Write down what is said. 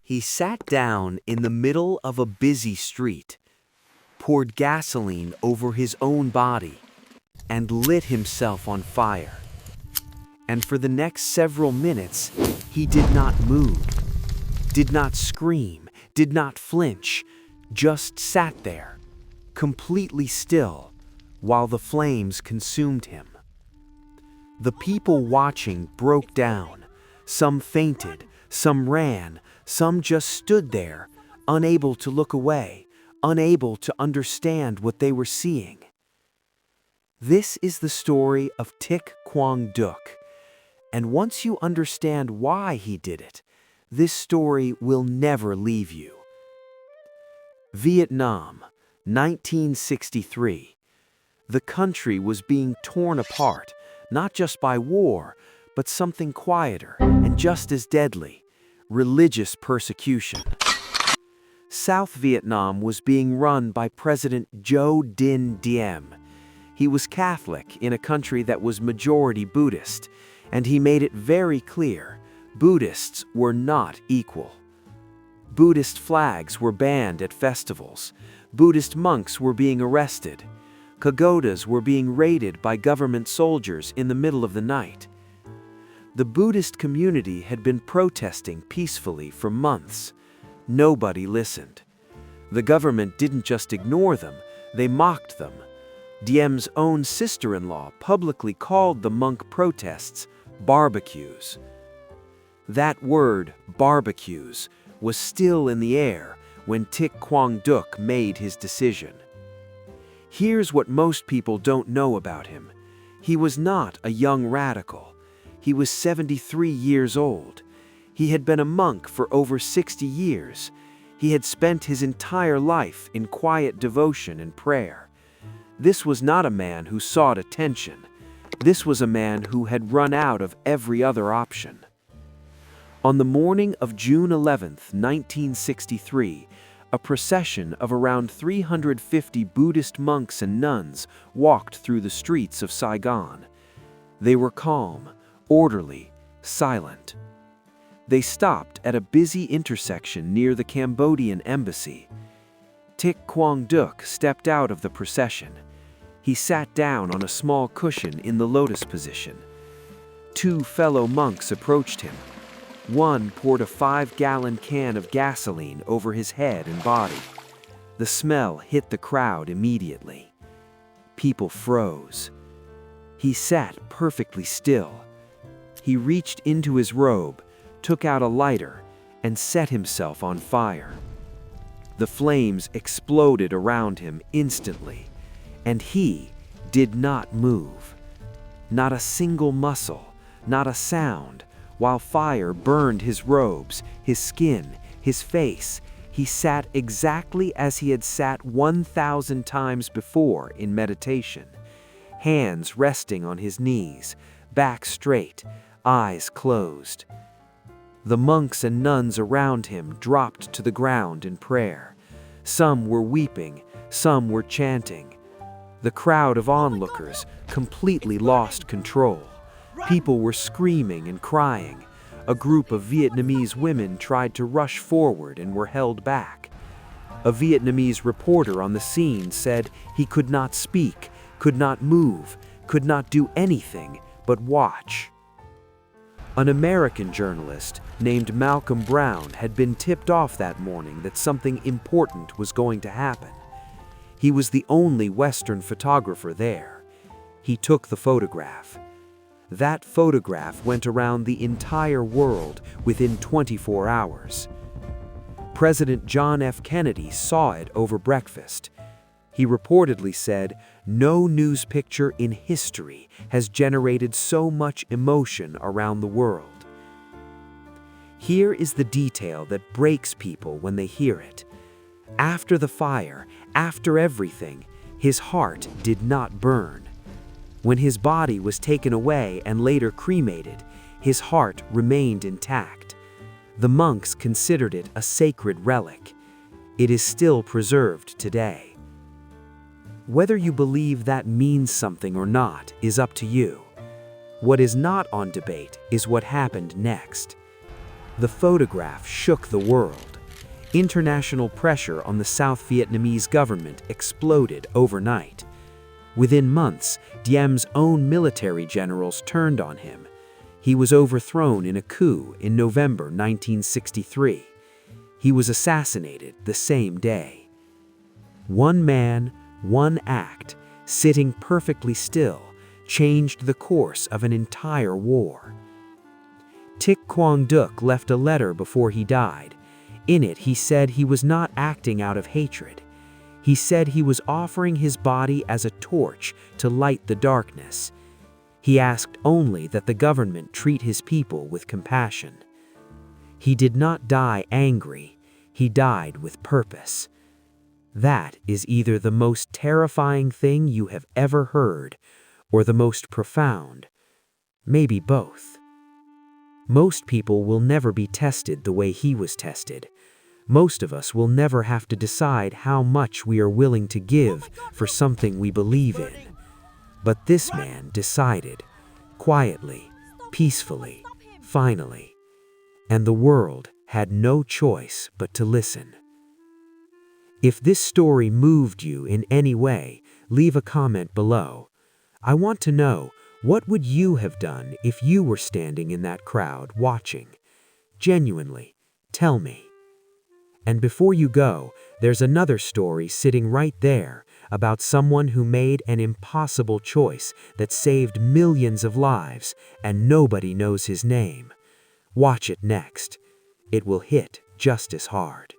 He sat down in the middle of a busy street, poured gasoline over his own body, and lit himself on fire. And for the next several minutes, he did not move, did not scream, did not flinch, just sat there, completely still, while the flames consumed him. The people watching broke down. Some fainted, some ran, some just stood there, unable to look away, unable to understand what they were seeing. This is the story of Thích Quang Duc, and once you understand why he did it, this story will never leave you. Vietnam, 1963. The country was being torn apart, not just by war, but something quieter and just as deadly: religious persecution. South Vietnam was being run by President Ngo Dinh Diem. He was Catholic in a country that was majority Buddhist, and he made it very clear Buddhists were not equal. Buddhist flags were banned at festivals. Buddhist monks were being arrested. Pagodas were being raided by government soldiers in the middle of the night. The Buddhist community had been protesting peacefully for months. Nobody listened. The government didn't just ignore them, they mocked them. Diem's own sister-in-law publicly called the monk protests barbecues. That word, barbecues, was still in the air when Thích Quang Duc made his decision. Here's what most people don't know about him. He was not a young radical. He was 73 years old. He had been a monk for over 60 years. He had spent his entire life in quiet devotion and prayer. This was not a man who sought attention. This was a man who had run out of every other option. On the morning of June 11, 1963, a procession of around 350 Buddhist monks and nuns walked through the streets of Saigon. They were calm, orderly, silent. They stopped at a busy intersection near the Cambodian embassy. Thích Quang Duc stepped out of the procession. He sat down on a small cushion in the lotus position. Two fellow monks approached him. One poured a 5-gallon can of gasoline over his head and body. The smell hit the crowd immediately. People froze. He sat perfectly still. He reached into his robe, took out a lighter, and set himself on fire. The flames exploded around him instantly, and he did not move. Not a single muscle, not a sound. While fire burned his robes, his skin, his face, he sat exactly as he had sat 1,000 times before in meditation. Hands resting on his knees, back straight, eyes closed. The monks and nuns around him dropped to the ground in prayer. Some were weeping, some were chanting. The crowd of onlookers completely lost control. People were screaming and crying. A group of Vietnamese women tried to rush forward and were held back. A Vietnamese reporter on the scene said he could not speak, could not move, could not do anything but watch. An American journalist named Malcolm Brown had been tipped off that morning that something important was going to happen. He was the only Western photographer there. He took the photograph. That photograph went around the entire world within 24 hours. President John F. Kennedy saw it over breakfast. He reportedly said, "No news picture in history has generated so much emotion around the world." Here is the detail that breaks people when they hear it. After the fire, after everything, his heart did not burn. When his body was taken away and later cremated, his heart remained intact. The monks considered it a sacred relic. It is still preserved today. Whether you believe that means something or not is up to you. What is not on debate is what happened next. The photograph shook the world. International pressure on the South Vietnamese government exploded overnight. Within months, Diem's own military generals turned on him. He was overthrown in a coup in November 1963. He was assassinated the same day. One man, one act, sitting perfectly still, changed the course of an entire war. Thich Quang Duc left a letter before he died. In it, he said he was not acting out of hatred. He said he was offering his body as a torch to light the darkness. He asked only that the government treat his people with compassion. He did not die angry, he died with purpose. That is either the most terrifying thing you have ever heard, or the most profound, maybe both. Most people will never be tested the way he was tested. Most of us will never have to decide how much we are willing to give for something we believe in. But this man decided, quietly, peacefully, finally. And the world had no choice but to listen. If this story moved you in any way, leave a comment below. I want to know, what would you have done if you were standing in that crowd watching? Genuinely, tell me. And before you go, there's another story sitting right there about someone who made an impossible choice that saved millions of lives, and nobody knows his name. Watch it next. It will hit just as hard.